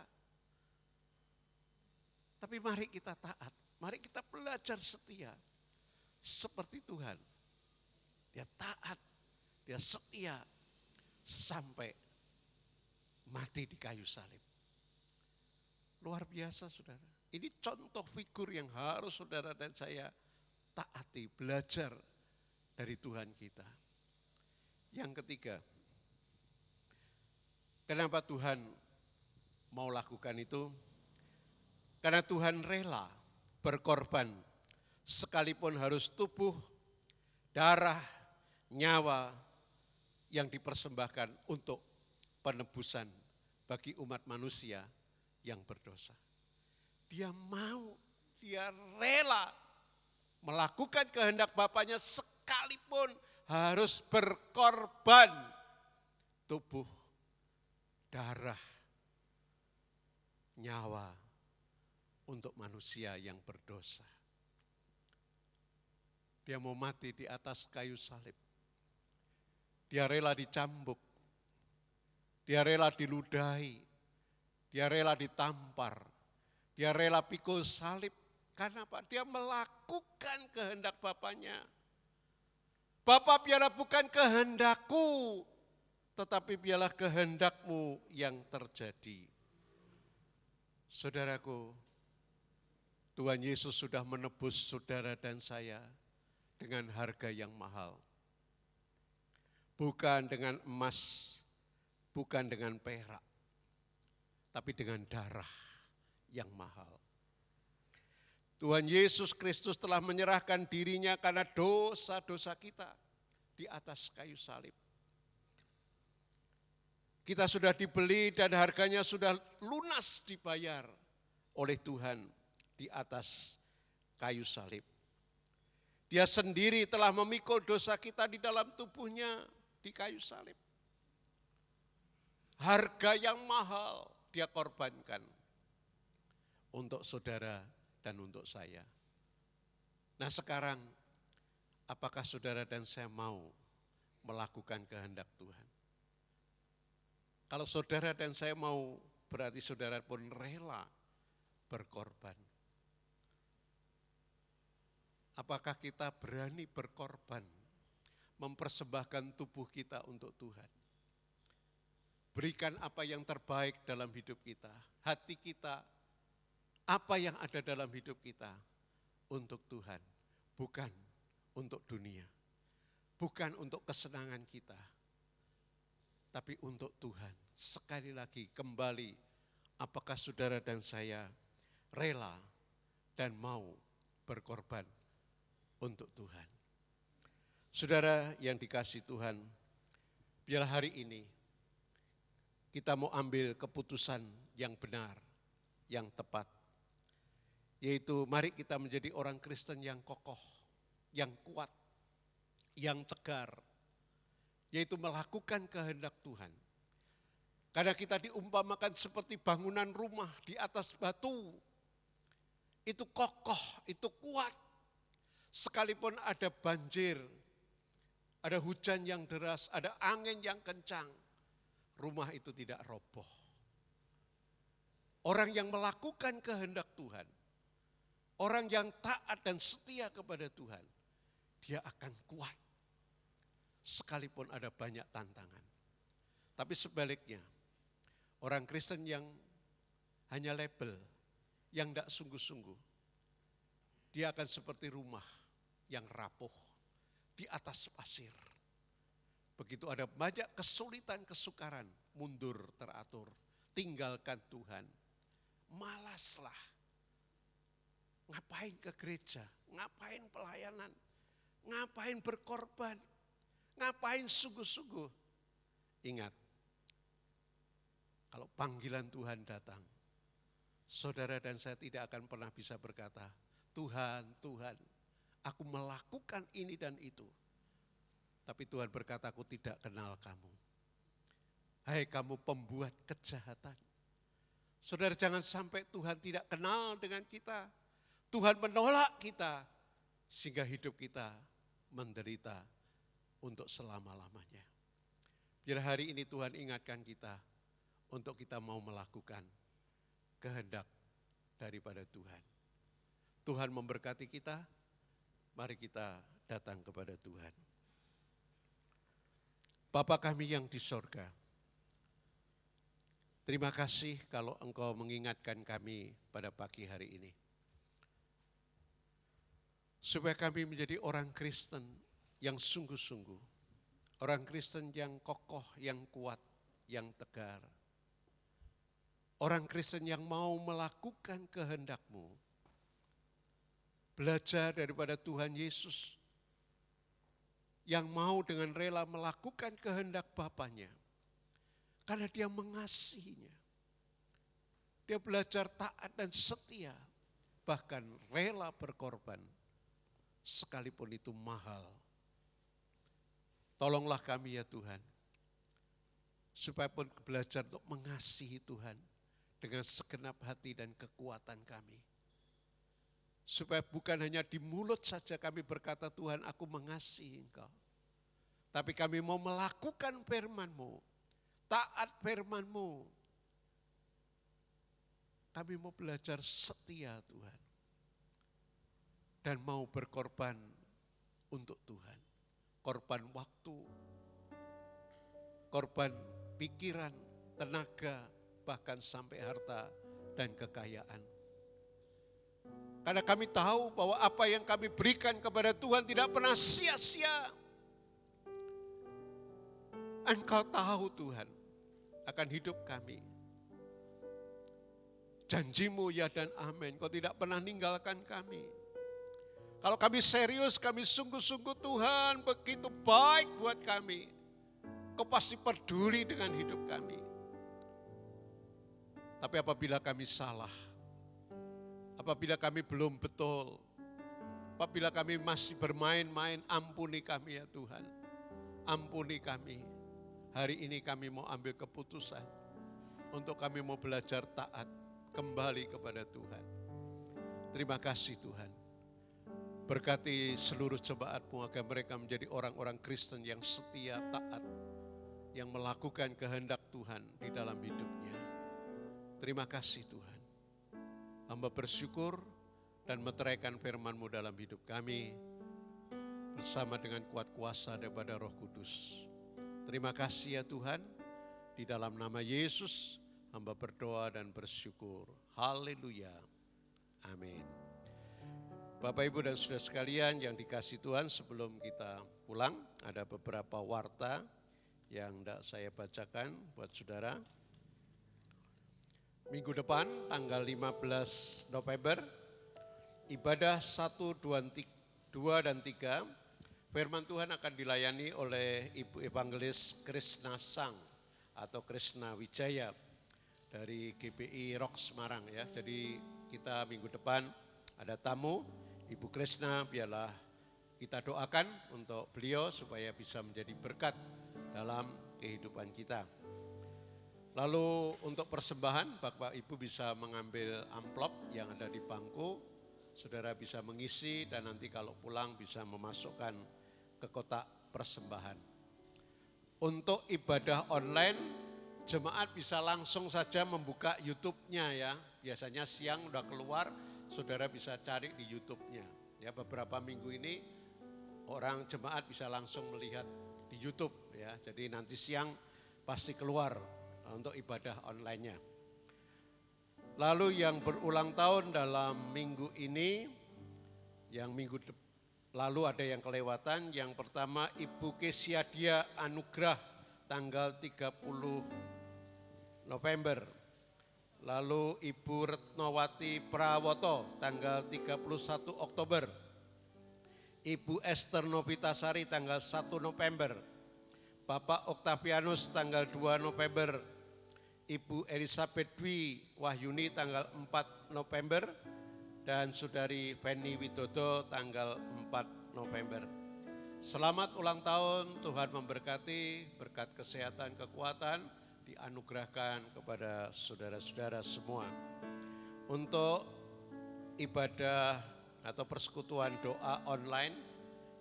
Tapi mari kita taat, mari kita belajar setia. Seperti Tuhan. Dia taat, dia setia sampai mati di kayu salib. Luar biasa saudara. Ini contoh figur yang harus saudara dan saya taati, belajar dari Tuhan kita. Yang ketiga, kenapa Tuhan mau lakukan itu? Karena Tuhan rela berkorban sekalipun harus tubuh, darah, nyawa yang dipersembahkan untuk penebusan bagi umat manusia yang berdosa. Dia mau, dia rela melakukan kehendak Bapaknya sekalipun harus berkorban tubuh, darah, nyawa untuk manusia yang berdosa. Dia mau mati di atas kayu salib. Dia rela dicambuk. Dia rela diludahi. Dia rela ditampar. Dia rela pikul salib. Karena apa? Dia melakukan kehendak Bapaknya. Bapa, biarlah bukan kehendakku, tetapi biarlah kehendak-Mu yang terjadi. Saudaraku, Tuhan Yesus sudah menebus saudara dan saya dengan harga yang mahal. Bukan dengan emas, bukan dengan perak, tapi dengan darah yang mahal. Tuhan Yesus Kristus telah menyerahkan dirinya karena dosa-dosa kita di atas kayu salib. Kita sudah dibeli dan harganya sudah lunas dibayar oleh Tuhan di atas kayu salib. Dia sendiri telah memikul dosa kita di dalam tubuhnya di kayu salib. Harga yang mahal dia korbankan untuk saudara dan untuk saya. Nah sekarang, apakah saudara dan saya mau melakukan kehendak Tuhan? Kalau saudara dan saya mau, berarti saudara pun rela berkorban. Apakah kita berani berkorban, mempersembahkan tubuh kita untuk Tuhan? Berikan apa yang terbaik dalam hidup kita, hati kita, apa yang ada dalam hidup kita untuk Tuhan, bukan untuk dunia, bukan untuk kesenangan kita, tapi untuk Tuhan. Sekali lagi kembali, apakah saudara dan saya rela dan mau berkorban untuk Tuhan? Saudara yang dikasihi Tuhan, biarlah hari ini kita mau ambil keputusan yang benar, yang tepat. Yaitu mari kita menjadi orang Kristen yang kokoh, yang kuat, yang tegar. Yaitu melakukan kehendak Tuhan. Karena kita diumpamakan seperti bangunan rumah di atas batu. Itu kokoh, itu kuat. Sekalipun ada banjir, ada hujan yang deras, ada angin yang kencang, rumah itu tidak roboh. Orang yang melakukan kehendak Tuhan, orang yang taat dan setia kepada Tuhan, dia akan kuat. Sekalipun ada banyak tantangan. Tapi sebaliknya, orang Kristen yang hanya label, yang tidak sungguh-sungguh, dia akan seperti rumah yang rapuh di atas pasir. Begitu ada banyak kesulitan, kesukaran, mundur teratur, tinggalkan Tuhan, malaslah. Ngapain ke gereja, ngapain pelayanan, ngapain berkorban, ngapain sungguh-sungguh. Ingat, kalau panggilan Tuhan datang, saudara dan saya tidak akan pernah bisa berkata, Tuhan, Tuhan, aku melakukan ini dan itu. Tapi Tuhan berkata, aku tidak kenal kamu. Hai kamu pembuat kejahatan. Saudara, jangan sampai Tuhan tidak kenal dengan kita. Tuhan menolak kita sehingga hidup kita menderita untuk selama-lamanya. Biar hari ini Tuhan ingatkan kita untuk kita mau melakukan kehendak daripada Tuhan. Tuhan memberkati kita, mari kita datang kepada Tuhan. Bapa kami yang di sorga, terima kasih kalau Engkau mengingatkan kami pada pagi hari ini. Supaya kami menjadi orang Kristen yang sungguh-sungguh. Orang Kristen yang kokoh, yang kuat, yang tegar. Orang Kristen yang mau melakukan kehendak-Mu. Belajar daripada Tuhan Yesus. Yang mau dengan rela melakukan kehendak Bapanya. Karena dia mengasihinya. Dia belajar taat dan setia. Bahkan rela berkorban. Sekalipun itu mahal. Tolonglah kami ya Tuhan. Supaya pun belajar untuk mengasihi Tuhan. Dengan segenap hati dan kekuatan kami. Supaya bukan hanya di mulut saja kami berkata Tuhan aku mengasihi Engkau. Tapi kami mau melakukan firman-Mu. Taat firman-Mu. Kami mau belajar setia Tuhan. Dan mau berkorban untuk Tuhan. Korban waktu, korban pikiran, tenaga, bahkan sampai harta dan kekayaan. Karena kami tahu bahwa apa yang kami berikan kepada Tuhan tidak pernah sia-sia. Engkau tahu Tuhan akan hidup kami. Janji-Mu ya dan amin, Kau tidak pernah ninggalkan kami. Kalau kami serius, kami sungguh-sungguh Tuhan begitu baik buat kami. Kau pasti peduli dengan hidup kami. Tapi apabila kami salah, apabila kami belum betul, Apabila kami masih bermain-main, ampuni kami ya Tuhan. Ampuni kami. Hari ini kami mau ambil keputusan untuk kami mau belajar taat kembali kepada Tuhan. Terima kasih Tuhan. Berkati seluruh jemaat-Mu agar mereka menjadi orang-orang Kristen yang setia, taat, yang melakukan kehendak Tuhan di dalam hidupnya. Terima kasih Tuhan. Hamba bersyukur dan meteraikan firman-Mu dalam hidup kami bersama dengan kuat kuasa daripada Roh Kudus. Terima kasih ya Tuhan. Di dalam nama Yesus hamba berdoa dan bersyukur. Haleluya. Amin. Bapak, Ibu, dan saudara sekalian yang dikasihi Tuhan, sebelum kita pulang, ada beberapa warta yang tidak saya bacakan buat saudara. Minggu depan, tanggal 15 November, ibadah 1, 2, dan 3, firman Tuhan akan dilayani oleh Ibu Evangelis Krishna Sang atau Krishna Wijaya dari GPI Rock Semarang ya. Jadi kita minggu depan ada tamu, Ibu Krishna, biarlah kita doakan untuk beliau supaya bisa menjadi berkat dalam kehidupan kita. Lalu untuk persembahan, Bapak Ibu bisa mengambil amplop yang ada di bangku, saudara bisa mengisi dan nanti kalau pulang bisa memasukkan ke kotak persembahan. Untuk ibadah online, jemaat bisa langsung saja membuka YouTube-nya ya. Biasanya siang udah keluar, saudara bisa cari di YouTube-nya. Ya, beberapa minggu ini orang jemaat bisa langsung melihat di YouTube ya. Jadi nanti siang pasti keluar untuk ibadah online-nya. Lalu yang berulang tahun dalam minggu ini, yang minggu lalu ada yang kelewatan. Yang pertama Ibu Kesiadia Anugrah tanggal 30 November. Lalu Ibu Retnowati Prawoto tanggal 31 Oktober. Ibu Esther Novitasari tanggal 1 November. Bapak Octavianus tanggal 2 November. Ibu Elizabeth Dwi Wahyuni tanggal 4 November. Dan Saudari Feni Widodo tanggal 4 November. Selamat ulang tahun, Tuhan memberkati, berkat kesehatan, kekuatan dianugerahkan kepada saudara-saudara semua. Untuk ibadah atau persekutuan doa online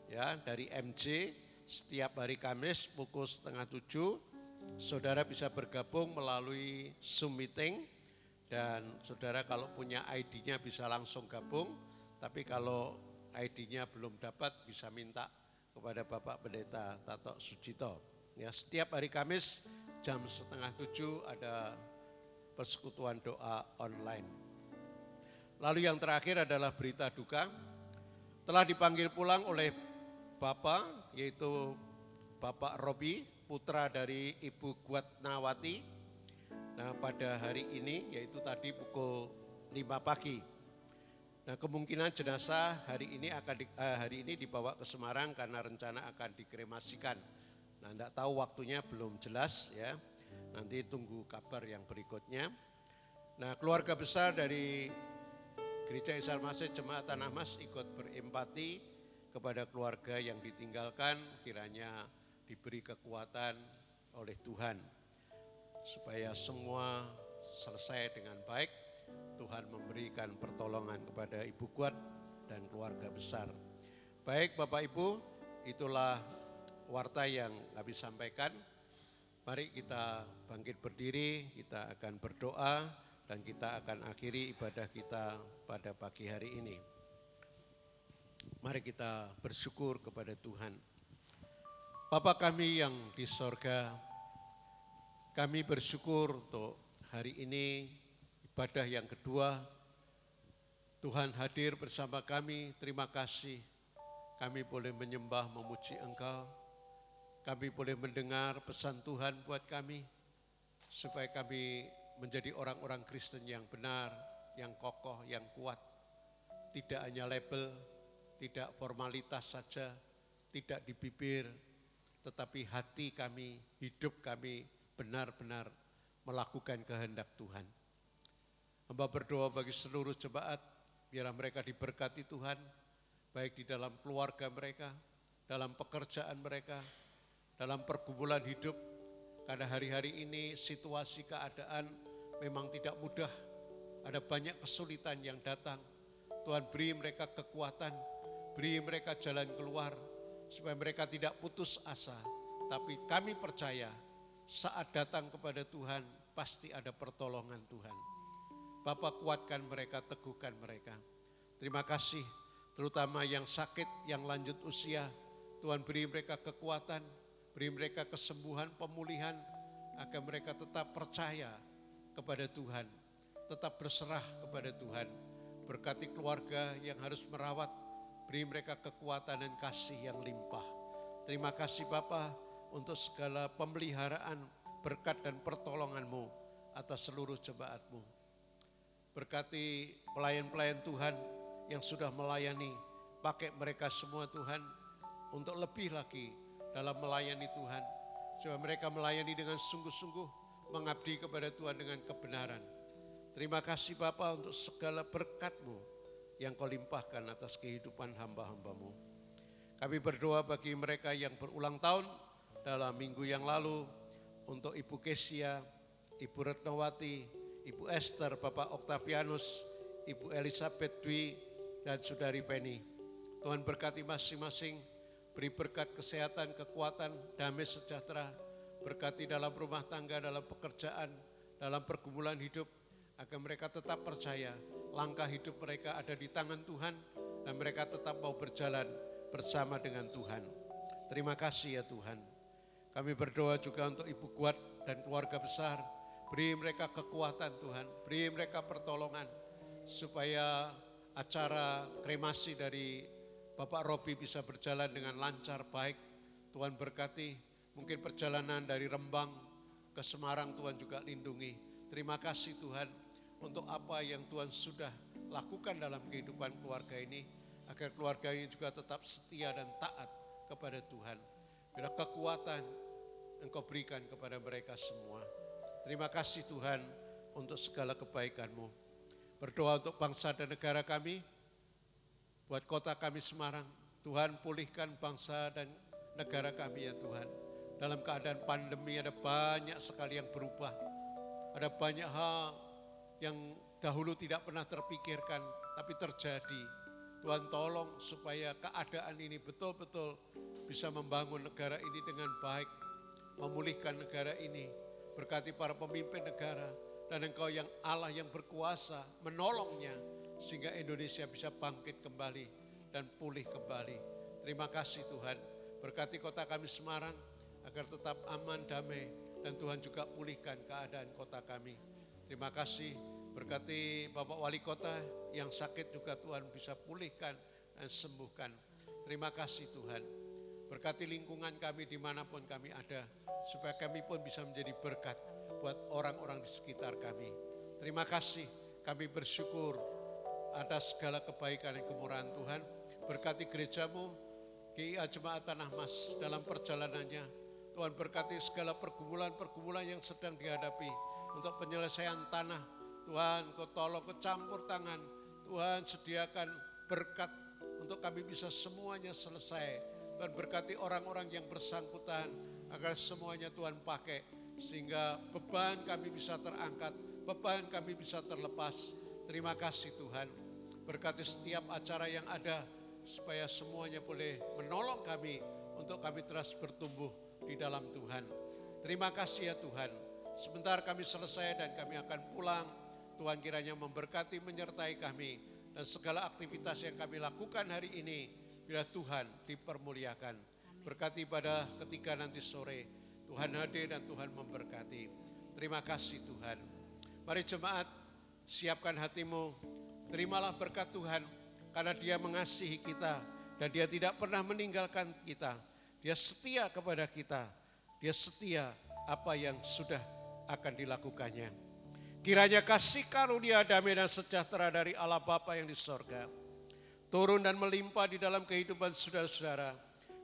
ya dari MJ setiap hari Kamis pukul 6:30, saudara bisa bergabung melalui Zoom meeting. Dan saudara kalau punya ID-nya bisa langsung gabung, tapi kalau ID-nya belum dapat bisa minta kepada Bapak Pendeta Tato Sucito. Ya, setiap hari Kamis jam 6:30 ada persekutuan doa online. Lalu yang terakhir adalah berita duka. Telah dipanggil pulang oleh Bapak, yaitu Bapak Robi, putra dari Ibu Guatnawati. Nah, pada hari ini yaitu tadi pukul 5 pagi. Nah, kemungkinan jenazah hari ini dibawa ke Semarang karena rencana akan dikremasikan. Nah, enggak tahu waktunya belum jelas ya. Nanti tunggu kabar yang berikutnya. Nah, keluarga besar dari Gereja Isa Al-Masih Jemaat Tanah Mas ikut berempati kepada keluarga yang ditinggalkan, kiranya diberi kekuatan oleh Tuhan. Supaya semua selesai dengan baik, Tuhan memberikan pertolongan kepada Ibu Guat dan keluarga besar. Baik Bapak Ibu, itulah warta yang kami sampaikan. Mari kita bangkit berdiri, kita akan berdoa dan kita akan akhiri ibadah kita pada pagi hari ini. Mari kita bersyukur kepada Tuhan. Bapa kami yang di sorga, kami bersyukur untuk hari ini ibadah yang kedua. Tuhan hadir bersama kami, terima kasih. Kami boleh menyembah, memuji Engkau. Kami boleh mendengar pesan Tuhan buat kami. Supaya kami menjadi orang-orang Kristen yang benar, yang kokoh, yang kuat. Tidak hanya label, tidak formalitas saja, tidak di bibir. Tetapi hati kami, hidup kami, benar-benar melakukan kehendak Tuhan. Hamba berdoa bagi seluruh jemaat, biarlah mereka diberkati Tuhan, baik di dalam keluarga mereka, dalam pekerjaan mereka, dalam pergumulan hidup. Karena hari-hari ini situasi keadaan memang tidak mudah, ada banyak kesulitan yang datang. Tuhan beri mereka kekuatan, beri mereka jalan keluar, supaya mereka tidak putus asa. Tapi kami percaya saat datang kepada Tuhan, pasti ada pertolongan Tuhan. Bapa, kuatkan mereka, teguhkan mereka. Terima kasih, terutama yang sakit, yang lanjut usia. Tuhan beri mereka kekuatan, beri mereka kesembuhan, pemulihan, agar mereka tetap percaya kepada Tuhan, tetap berserah kepada Tuhan. Berkati keluarga yang harus merawat, beri mereka kekuatan dan kasih yang limpah. Terima kasih Bapa untuk segala pemeliharaan, berkat dan pertolongan-Mu atas seluruh jemaat-Mu. Berkati pelayan-pelayan Tuhan yang sudah melayani, pakai mereka semua Tuhan untuk lebih lagi dalam melayani Tuhan. Supaya mereka melayani dengan sungguh-sungguh, mengabdi kepada Tuhan dengan kebenaran. Terima kasih Bapa untuk segala berkat-Mu yang Kau limpahkan atas kehidupan hamba-hamba-Mu. Kami berdoa bagi mereka yang berulang tahun dalam minggu yang lalu, untuk Ibu Kesia, Ibu Retnawati, Ibu Esther, Bapak Octavianus, Ibu Elizabeth Dwi, dan Saudari Penny. Tuhan berkati masing-masing, beri berkat kesehatan, kekuatan, damai sejahtera, berkati dalam rumah tangga, dalam pekerjaan, dalam pergumulan hidup, agar mereka tetap percaya langkah hidup mereka ada di tangan Tuhan, dan mereka tetap mau berjalan bersama dengan Tuhan. Terima kasih ya Tuhan. Kami berdoa juga untuk Ibu Kuat dan keluarga besar, beri mereka kekuatan Tuhan, beri mereka pertolongan, supaya acara kremasi dari Bapak Robi bisa berjalan dengan lancar, baik. Tuhan berkati, mungkin perjalanan dari Rembang ke Semarang Tuhan juga lindungi. Terima kasih Tuhan untuk apa yang Tuhan sudah lakukan dalam kehidupan keluarga ini, agar keluarga ini juga tetap setia dan taat kepada Tuhan. Bila kekuatan Engkau berikan kepada mereka semua. Terima kasih Tuhan untuk segala kebaikan-Mu. Berdoa untuk bangsa dan negara kami, buat kota kami Semarang. Tuhan pulihkan bangsa dan negara kami ya Tuhan. Dalam keadaan pandemi ada banyak sekali yang berubah. Ada banyak hal yang dahulu tidak pernah terpikirkan tapi terjadi. Tuhan tolong supaya keadaan ini betul-betul bisa membangun negara ini dengan baik, memulihkan negara ini. Berkati para pemimpin negara, dan Engkau yang Allah yang berkuasa menolongnya, sehingga Indonesia bisa bangkit kembali dan pulih kembali. Terima kasih Tuhan. Berkati kota kami Semarang agar tetap aman, damai, dan Tuhan juga pulihkan keadaan kota kami. Terima kasih. Berkati Bapak Wali Kota yang sakit juga Tuhan bisa pulihkan dan sembuhkan. Terima kasih Tuhan. Berkati lingkungan kami dimanapun kami ada, supaya kami pun bisa menjadi berkat buat orang-orang di sekitar kami. Terima kasih, kami bersyukur atas segala kebaikan dan kemurahan Tuhan. Berkati gereja-Mu, GIA Jemaat Tanah Mas dalam perjalanannya. Tuhan berkati segala pergumulan-pergumulan yang sedang dihadapi untuk penyelesaian tanah. Tuhan, Kau tolong, Kau campur tangan. Tuhan sediakan berkat untuk kami bisa semuanya selesai. Tuhan berkati orang-orang yang bersangkutan agar semuanya Tuhan pakai, sehingga beban kami bisa terangkat, beban kami bisa terlepas. Terima kasih Tuhan. Berkati setiap acara yang ada, supaya semuanya boleh menolong kami untuk kami terus bertumbuh di dalam Tuhan. Terima kasih ya Tuhan. Sebentar kami selesai dan kami akan pulang. Tuhan kiranya memberkati, menyertai kami, dan segala aktivitas yang kami lakukan hari ini, biar Tuhan dipermuliakan. Berkati pada ketika nanti sore, Tuhan hadir dan Tuhan memberkati. Terima kasih Tuhan. Mari jemaat, siapkan hatimu, terimalah berkat Tuhan, karena Dia mengasihi kita, dan Dia tidak pernah meninggalkan kita. Dia setia kepada kita, Dia setia apa yang sudah akan dilakukannya. Kiranya kasih karunia, damai dan sejahtera dari Allah Bapa yang di sorga turun dan melimpah di dalam kehidupan saudara-saudara.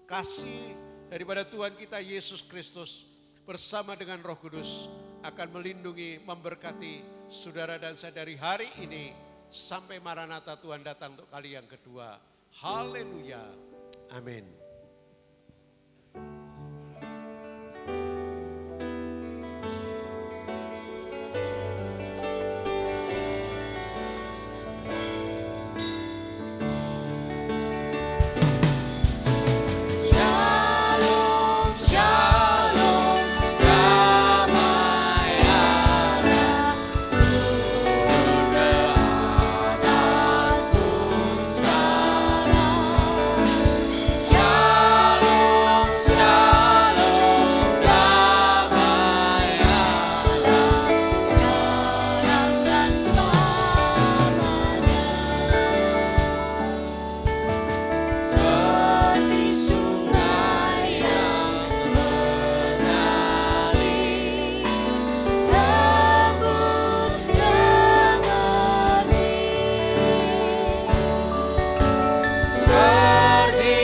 Kasih daripada Tuhan kita Yesus Kristus bersama dengan Roh Kudus akan melindungi, memberkati saudara dan saya dari hari ini sampai Maranatha Tuhan datang untuk kali yang kedua. Haleluya. Amin. Shalom, shalom, damai Allah turun ke atas pusara. Shalom, shalom, damai Allah sekarang dan selamanya. Seperti sungai yang mengalir, lembut dan bersih. Seperti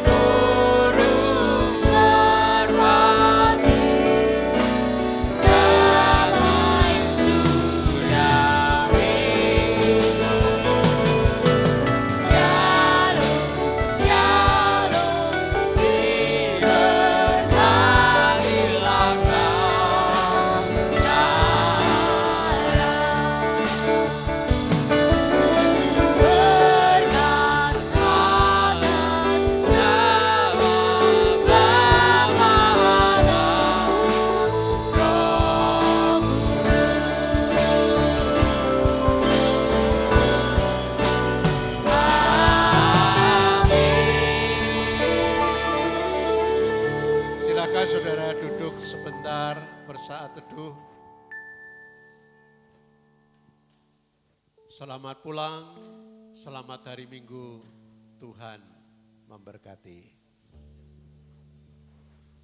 burung merpati, damai surgawi. Shalom, shalom, diberkatilah kau sekarang. Berkat atas nama Bapa, Anak, Roh Silakan saudara duduk sebentar bersaat teduh. Selamat pulang, selamat hari Minggu, Tuhan memberkati.